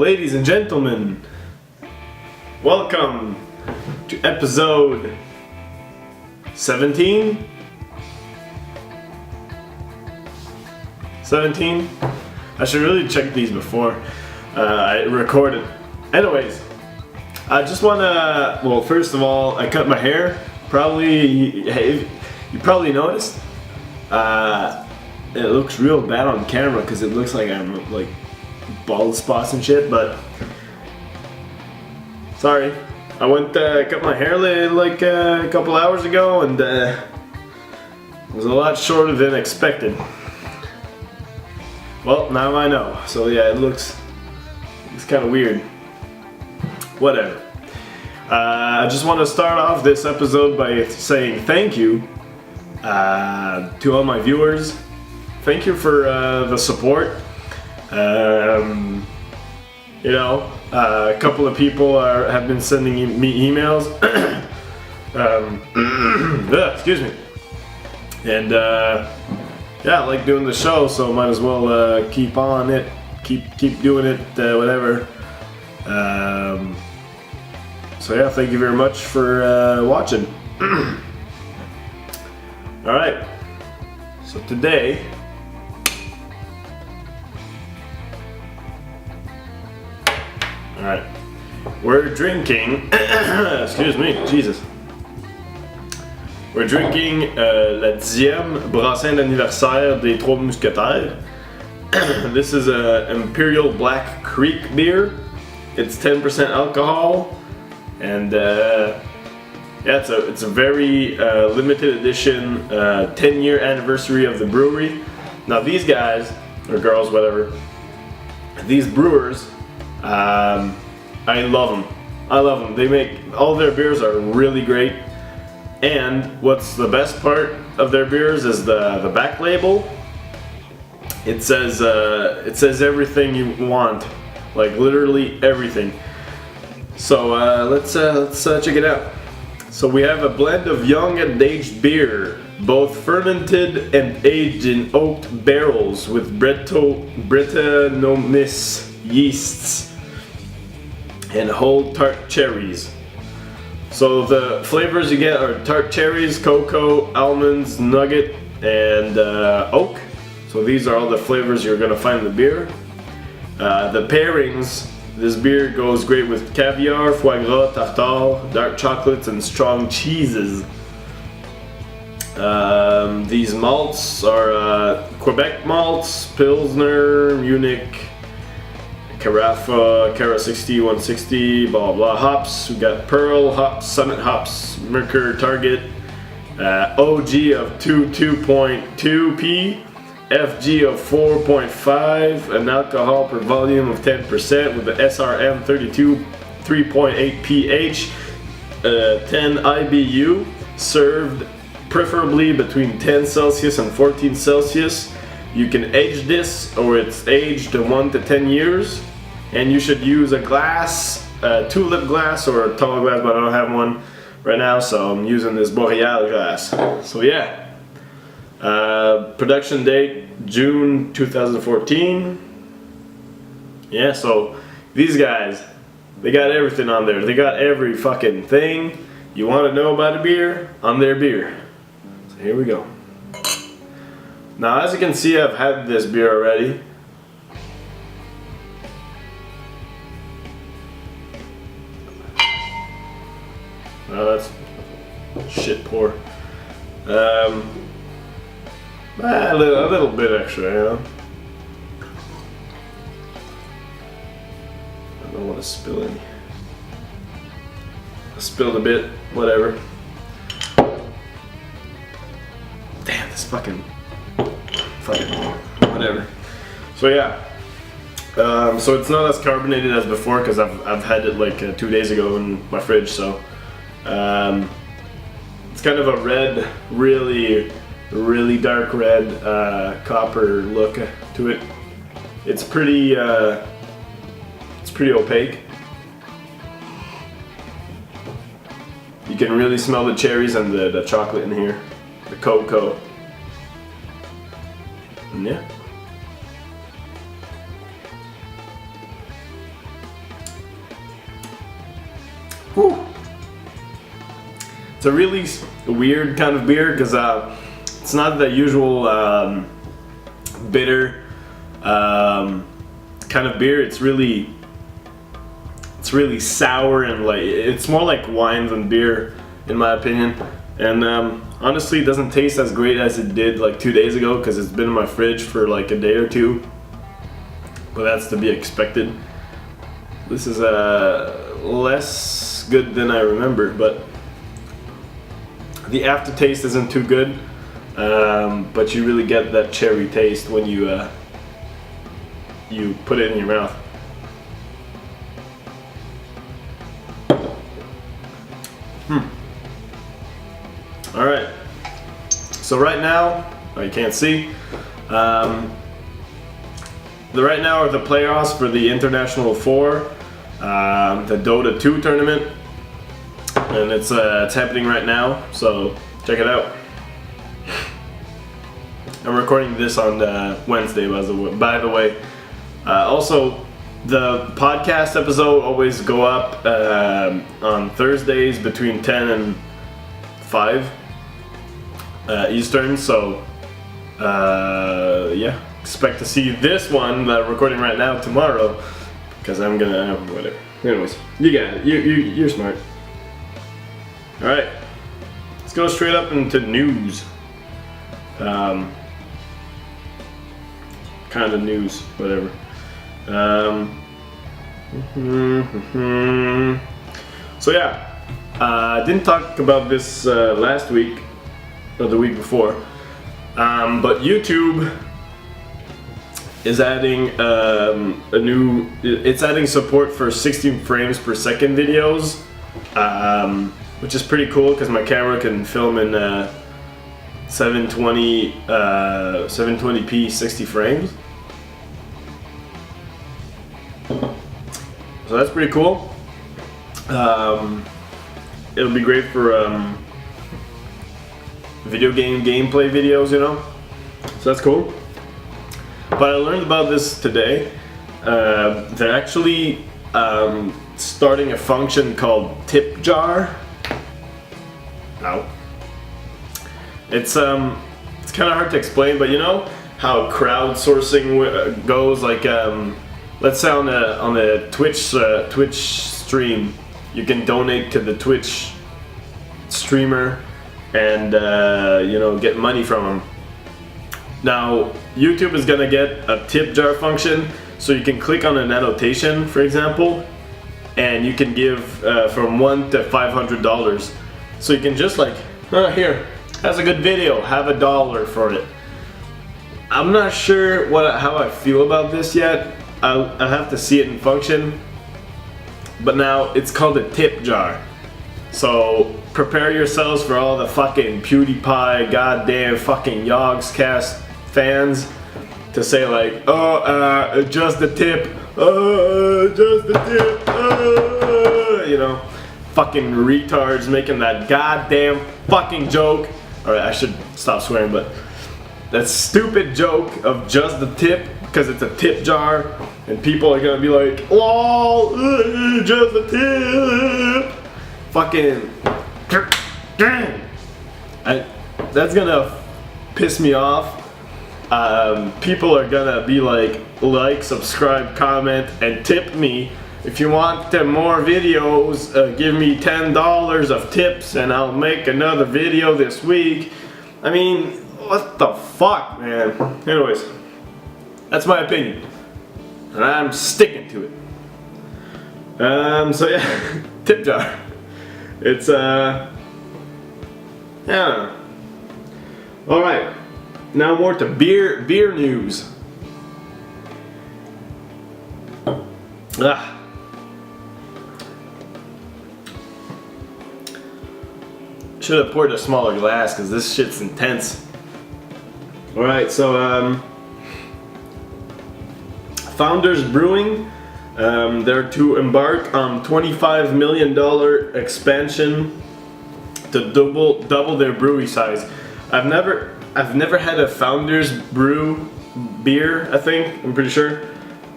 ladies and gentlemen, welcome to episode 17? 17? I should really check these before I recorded. Anyways, I just wanna, well, first of all, I cut my hair. You probably noticed. It looks real bad on camera because it looks like I'm like bald spots and shit, but sorry. I went cut my hair like a couple hours ago, and it was a lot shorter than expected. Well, now I know. So yeah, it's kind of weird. Whatever. I just want to start off this episode by saying thank you to all my viewers. Thank you for the support. A couple of people have been sending me emails. Excuse me. And yeah, I like doing the show, so might as well keep on it, keep doing it, whatever. So yeah, thank you very much for watching. All right. So today. Alright, we're drinking, excuse me, Jesus. We're drinking la Dixieme brassin d'anniversaire des Trois Mousquetaires. This is a Imperial Black Creek beer. It's 10% alcohol, and yeah, it's a very limited edition 10-year anniversary of the brewery. Now these guys, or girls, whatever, these brewers, I love them. They make, all their beers are really great. And what's the best part of their beers is the back label. It says everything you want, like literally everything. So let's check it out. So we have a blend of young and aged beer, both fermented and aged in oaked barrels with Brettanomyces yeasts and whole tart cherries. So the flavors you get are tart cherries, cocoa, almonds, nugget, and oak. So these are all the flavors you're gonna find in the beer. The pairings, this beer goes great with caviar, foie gras, tartare, dark chocolates, and strong cheeses. These malts are Quebec malts, Pilsner, Munich, Carafa, Cara 60, 160, blah blah hops. We got Pearl hops, Summit hops, Mercure Target, OG of 2.2p, FG of 4.5, an alcohol per volume of 10% with the SRM 32, 3.8 pH, 10 IBU, served preferably between 10 Celsius and 14 Celsius. You can age this, or it's aged 1 to 10 years. And you should use a glass, tulip glass or a tall glass, but I don't have one right now, so I'm using this Boreal glass. So yeah, production date June 2014. Yeah, so these guys, they got everything on there. They got every fucking thing you want to know about a beer on their beer. So here we go. Now, as you can see, I've had this beer already. Oh, that's shit poor. A little bit extra, you know. I don't want to spill any. I spilled a bit, whatever. Damn, this fucking whatever. So yeah. So it's not as carbonated as before because I've had it like 2 days ago in my fridge, so. It's kind of a red, really dark red, copper look to it. It's pretty opaque. You can really smell the cherries and the chocolate in here, the cocoa. And yeah. Whew. It's a really weird kind of beer because it's not the usual bitter kind of beer. It's really sour and like it's more like wine than beer in my opinion. And honestly, it doesn't taste as great as it did like 2 days ago because it's been in my fridge for like a day or two. But that's to be expected. This is less good than I remember, but the aftertaste isn't too good. But you really get that cherry taste when you put it in your mouth. All right. So right now, you can't see. Right now are the playoffs for the International 4, the Dota 2 tournament, and it's happening right now. So check it out. I'm recording this on Wednesday, by the way. Also, the podcast episode always go up on Thursdays between 10 and 5 Eastern. So yeah, expect to see this one that I'm recording right now tomorrow, because I'm gonna whatever. Anyways, you got it. You're smart. All right, let's go straight up into news. Kind of news, whatever. So yeah, I didn't talk about this last week or the week before, but YouTube is adding it's adding support for 60 frames per second videos, which is pretty cool because my camera can film in 720p 60 frames. So that's pretty cool. It'll be great for video game gameplay videos, you know. So that's cool. But I learned about this today. They're actually starting a function called tip jar. Ow. It's kind of hard to explain, but you know how crowdsourcing goes. Like, let's say on the Twitch stream, you can donate to the Twitch streamer and you know, get money from them. Now YouTube is gonna get a tip jar function, so you can click on an annotation, for example, and you can give from $1 to $500. So you can just like, here, that's a good video, have $1 for it. I'm not sure how I feel about this yet. I'll have to see it in function. But now it's called a tip jar. So prepare yourselves for all the fucking PewDiePie, goddamn fucking Yogscast fans to say like, oh, just the tip, just the tip, you know, fucking retards making that goddamn fucking joke. Alright, I should stop swearing, but that stupid joke of just the tip, because it's a tip jar, and people are gonna be like, lol, just the tip. Fucking, dang. That's gonna piss me off. People are gonna be like, subscribe, comment, and tip me. If you want more videos, give me $10 of tips and I'll make another video this week. I mean, what the fuck, man? Anyways, that's my opinion, and I'm sticking to it. So yeah, tip jar. It's yeah. All right, now more to beer news. Should have poured a smaller glass because this shit's intense. All right, so Founders Brewing, they're to embark on $25 million expansion to double their brewery size. I've never had a Founders Brew beer. I think, I'm pretty sure.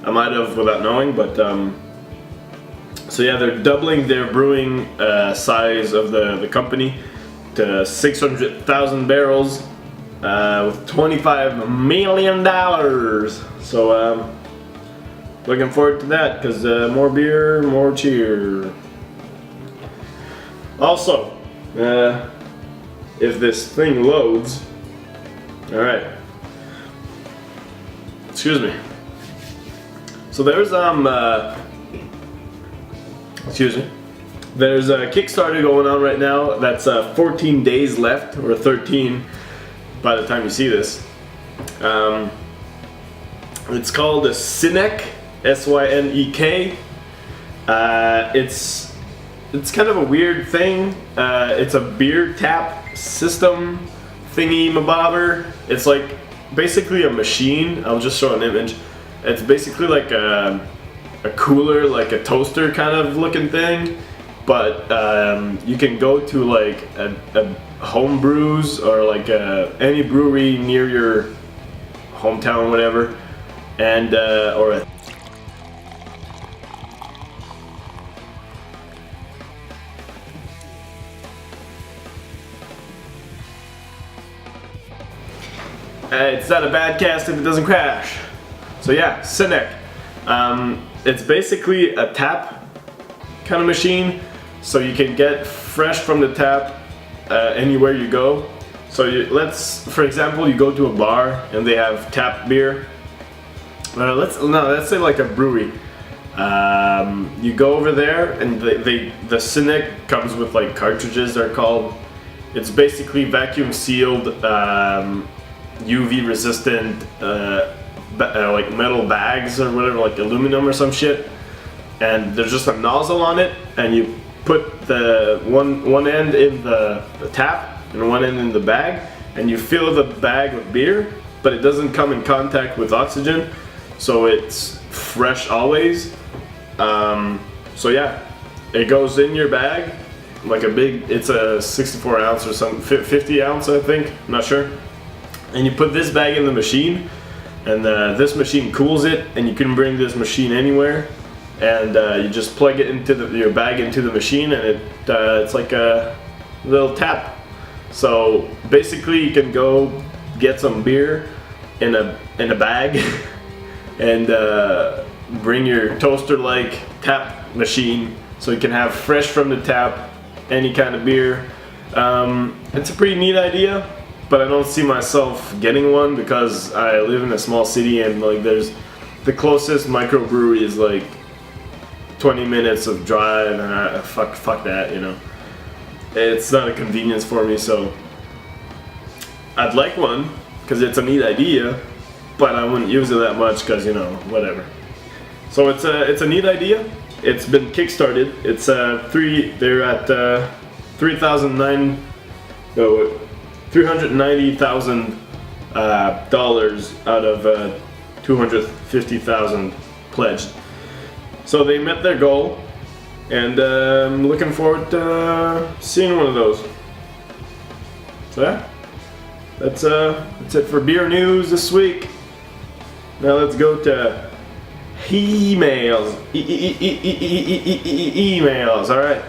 I might have without knowing, but So yeah, they're doubling their brewing size of the company to 600,000 barrels with $25 million. So looking forward to that, because more beer, more cheer. Also, if this thing loads, all right. Excuse me. So there's excuse me. There's a Kickstarter going on right now that's 14 days left, or 13 by the time you see this. It's called a Synek, S-Y-N-E-K. It's kind of a weird thing. It's a beer tap system thingy mabobber. It's like basically a machine. I'll just show an image. It's basically like a cooler, like a toaster kind of looking thing, but you can go to like a home brews or like any brewery near your hometown, whatever, and or a it's not a bad cast if it doesn't crash. So yeah, Synek. It's basically a tap kind of machine, so you can get fresh from the tap anywhere you go. So for example, you go to a bar and they have tap beer. Let's say like a brewery. You go over there and the Synek comes with like cartridges, they're called. It's basically vacuum sealed, UV resistant, like metal bags or whatever, like aluminum or some shit, and there's just a nozzle on it, and you put the one end in the tap and one end in the bag, and you fill the bag with beer, but it doesn't come in contact with oxygen, so it's fresh always. So yeah, it goes in your bag like it's a 64 ounce or something, 50 ounce I think, I'm not sure, and you put this bag in the machine, and this machine cools it, and you can bring this machine anywhere, and you just plug it into your bag into the machine, and it's like a little tap. So basically you can go get some beer in a bag and bring your toaster like tap machine, so you can have fresh from the tap any kind of beer. It's a pretty neat idea, but I don't see myself getting one because I live in a small city, and like the closest microbrewery is like 20 minutes of drive, and fuck that, you know. It's not a convenience for me, so I'd like one because it's a neat idea, but I wouldn't use it that much because, you know, whatever. So it's a neat idea. It's been kickstarted. It's they're at $390,000 out of 250,000 pledged. So they met their goal, and I'm looking forward to seeing one of those. So yeah, that's it for beer news this week. Now let's go to emails. Emails. All right.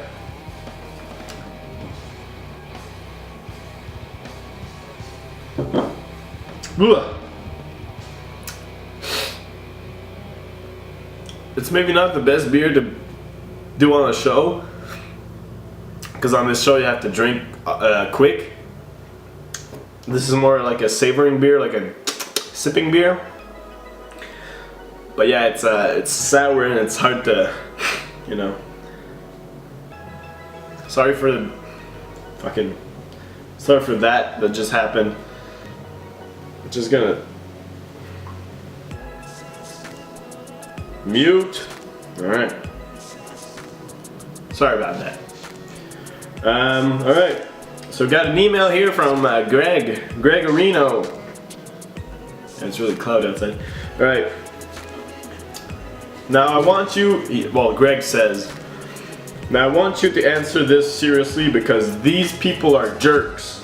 It's maybe not the best beer to do on a show, because on this show you have to drink quick. This is more like a savoring beer, like a sipping beer. But yeah, it's sour and it's hard to, you know. Sorry for that just happened. Just gonna mute. All right. Sorry about that. All right. So got an email here from Gregorino. It's really cloudy outside. All right. Now I want you. Well, Greg says. Now I want you to answer this seriously, because these people are jerks,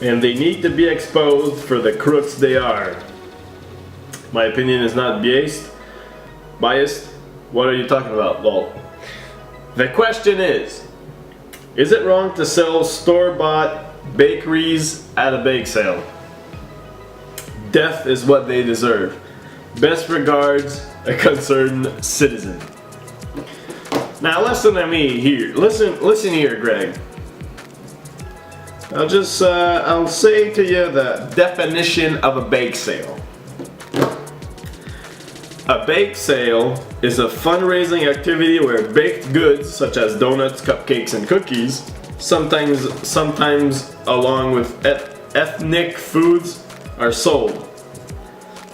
and they need to be exposed for the crooks they are. My opinion is not biased. What are you talking about, lol? The question is it wrong to sell store-bought bakeries at a bake sale? Death is what they deserve. Best regards, a concerned citizen. Now listen to me here. Listen here, Greg. I'll say to you the definition of a bake sale. A bake sale is a fundraising activity where baked goods such as donuts, cupcakes, and cookies, sometimes along with ethnic foods, are sold.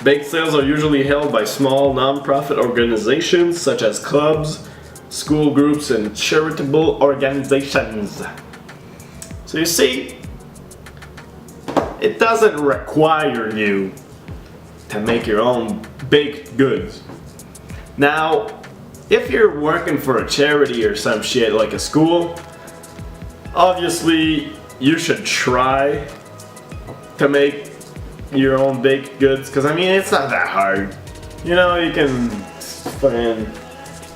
Bake sales are usually held by small non-profit organizations such as clubs, school groups, and charitable organizations. So you see, it doesn't require you to make your own baked goods. Now, if you're working for a charity or some shit like a school, obviously you should try to make your own baked goods, because I mean, it's not that hard. You know, you can fucking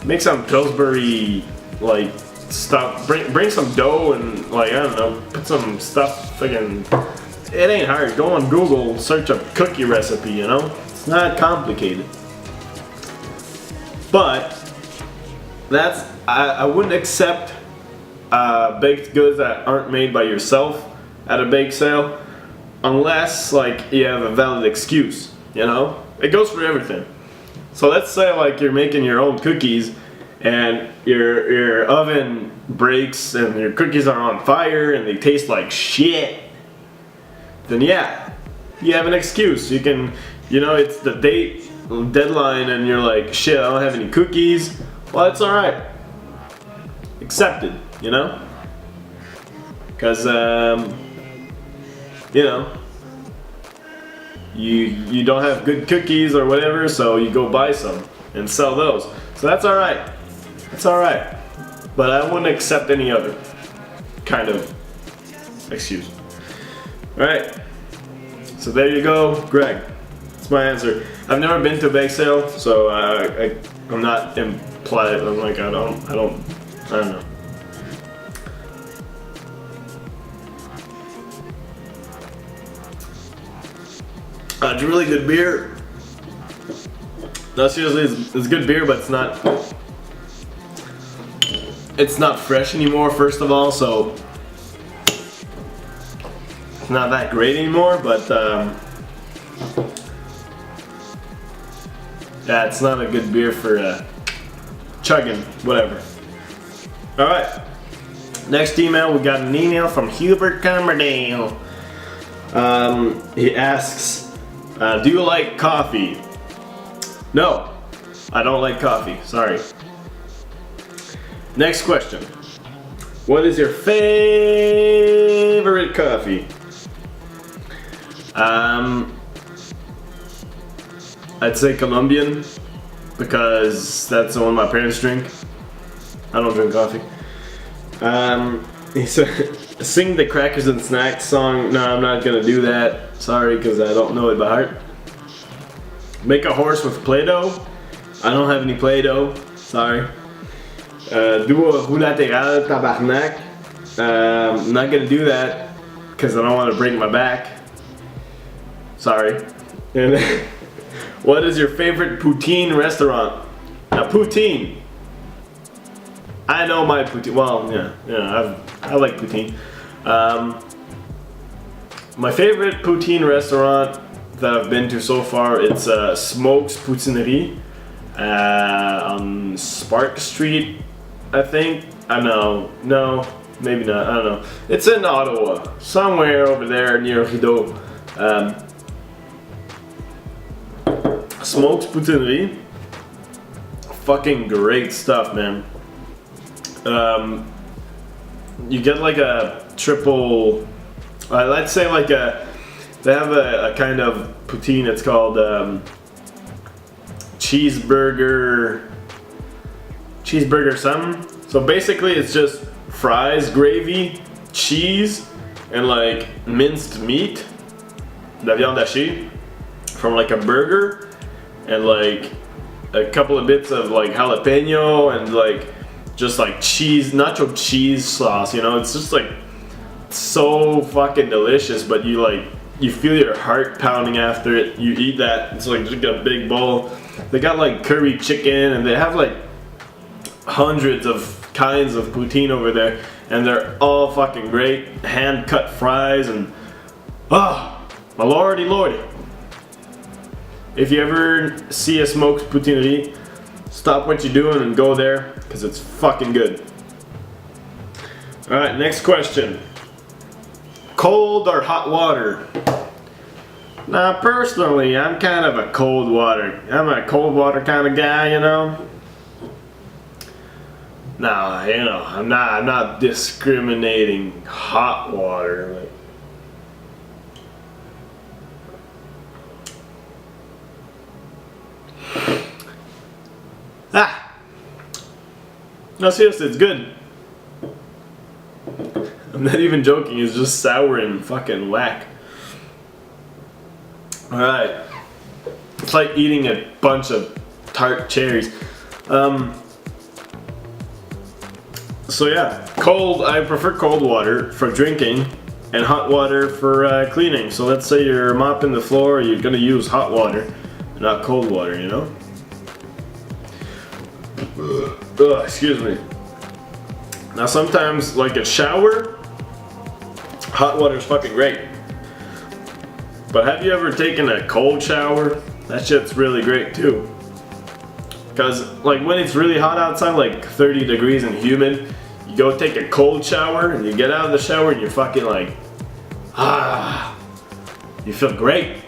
make some Pillsbury like stuff, bring some dough and like, I don't know, put some stuff, fucking, it ain't hard. Go on Google, search a cookie recipe, you know? It's not complicated. But I wouldn't accept baked goods that aren't made by yourself at a bake sale unless like you have a valid excuse, you know? It goes for everything. So let's say like you're making your own cookies and your oven breaks and your cookies are on fire and they taste like shit. Then yeah, you have an excuse. You can, you know, it's the deadline and you're like, shit, I don't have any cookies. Well, it's alright. Accepted, you know? Because, you know, you don't have good cookies or whatever, so you go buy some and sell those. So that's alright. It's alright. But I wouldn't accept any other kind of excuse. Alright. So there you go, Greg. That's my answer. I've never been to a bake sale, so I'm not implied. I'm like, I don't know. It's really good beer. No, seriously, it's good beer, but it's not fresh anymore, first of all, so it's not that great anymore, but yeah, it's not a good beer for chugging, whatever. Alright, next email, we got an email from Hubert Cummerdale. He asks, do you like coffee? No, I don't like coffee, sorry. Next question. What is your favorite coffee? I'd say Colombian, because that's the one my parents drink. I don't drink coffee. He said, sing the Crackers and Snacks song. No, I'm not gonna do that. Sorry, because I don't know it by heart. Make a horse with Play-Doh. I don't have any Play-Doh. Sorry. Do a roue latéral, tabarnak. I'm not gonna do that because I don't want to break my back. Sorry. And what is your favorite poutine restaurant? Now, poutine. I know my poutine. Well, yeah, I like poutine. My favorite poutine restaurant that I've been to so far, it's Smoke's Poutinerie on Spark Street, I think. I know, no, maybe not. I don't know. It's in Ottawa, somewhere over there near Rideau. Smoke's Poutinerie, fucking great stuff, man. You get like a triple, let's say like they have a kind of poutine, it's called cheeseburger something. So basically it's just fries, gravy, cheese, and like minced meat, de la viande hachée, from like a burger, and like a couple of bits of like jalapeno and like just like cheese, nacho cheese sauce, you know, it's just like so fucking delicious, but you feel your heart pounding after it. You eat that, it's like just a big bowl. They got like curry chicken, and they have like hundreds of kinds of poutine over there, and they're all fucking great. Hand cut fries, and oh, my lordy lordy. If you ever see a smoked poutinerie, stop what you're doing and go there, because it's fucking good. Alright, next question. Cold or hot water? Now, personally, I'm kind of a cold water. I'm a cold water kind of guy, you know. Nah, you know, I'm not discriminating hot water. No, seriously, it's good. I'm not even joking, it's just sour and fucking whack. Alright. It's like eating a bunch of tart cherries. So yeah, I prefer cold water for drinking and hot water for cleaning. So let's say you're mopping the floor, you're gonna use hot water, not cold water, you know? Ugh, excuse me. Now sometimes, like a shower, hot water is fucking great. But have you ever taken a cold shower? That shit's really great too. Because like when it's really hot outside, like 30 degrees and humid, you go take a cold shower and you get out of the shower and you're fucking like, you feel great.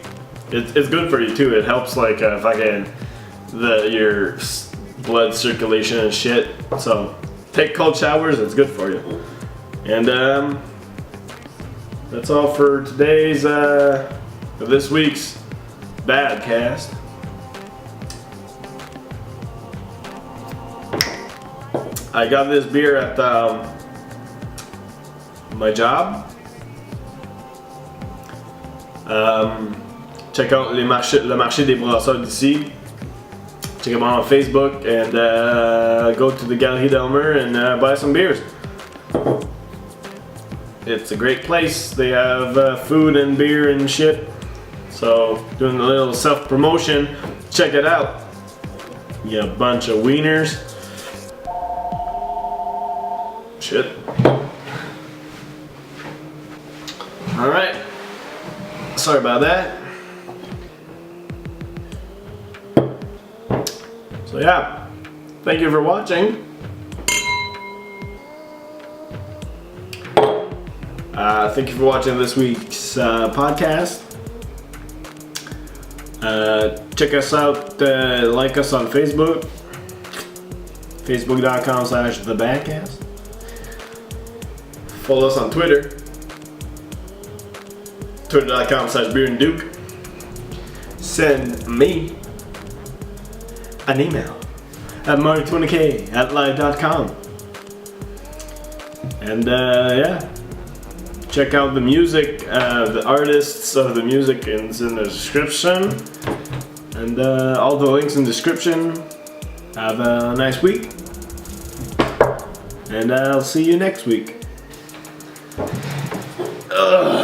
It's good for you too. It helps like fucking your blood circulation and shit. So take cold showers, it's good for you. And that's all for today's for this week's BADCAST. I got this beer at my job. Check out le marché des brasseurs d'ici. Check them out on Facebook, and go to the Galerie d'Elmer and buy some beers. It's a great place. They have food and beer and shit. So doing a little self-promotion. Check it out. You bunch of wieners. Shit. Alright. Sorry about that. So yeah, thank you for watching. Thank you for watching this week's podcast. Check us out, like us on Facebook, facebook.com/thebadcast. Follow us on Twitter, twitter.com/beerandduke. Send me an email at mark20k@live.com. And yeah, check out the music, the artists of the music is in the description, and all the links in the description. Have a nice week, and I'll see you next week. Ugh.